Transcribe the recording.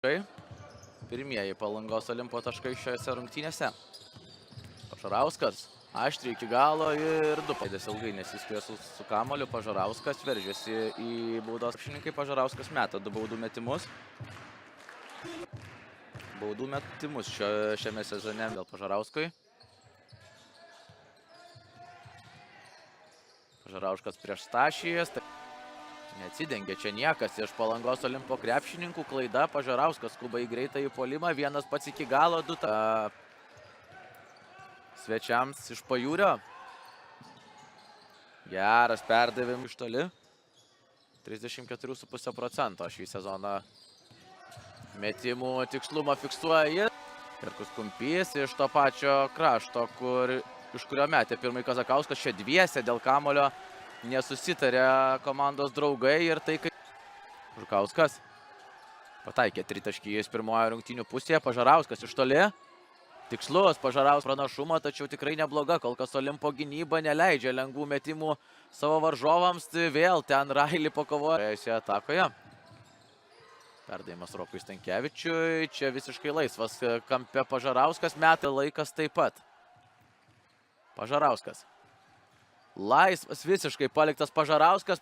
Pirmieji Palangos Olimpo taškai šiose rungtynėse. Pažarauskas aštriai iki galo ir du paidės ilgai nesispėjo su kamoliu. Pažarauskas veržiasi į baudos krepšininkai. Pažarauskas meta du baudų metimus. Baudų metimus šiame sezone dėl Pažarauskui. Pažarauskas prieš Stašijas. Neatsidengia čia niekas iš Palangos Olimpo krepšininkų. Klaida, Pažarauskas skuba į greitą į puolimą. Vienas pats iki galo, du svečiams iš Pajūrio. Geras perdavim iš toli. 34,5% šį sezoną metimų tikslumą fiksuoja. Perkus Kumpys iš to pačio krašto, iš kurio metė pirmąjį Kazakauskas. Čia dviese dėl kamulio nesusitarė komandos draugai ir tai kaip Žukauskas pataikė tritaškį pirmoje rungtynių pusėje. Pažarauskas iš toli. Tikslus Pažarauskas pranašumą, tačiau tikrai nebloga. Kol kas Olimpo gynyba neleidžia lengvų metimų savo varžovams. Vėl ten Railį pakovoja šioje atakoje. Perdavimas Rokui Stankevičiui. Čia visiškai laisvas kampe Pažarauskas. Meta laikas taip pat. Pažarauskas. Laisvas visiškai paliktas Pažarauskas.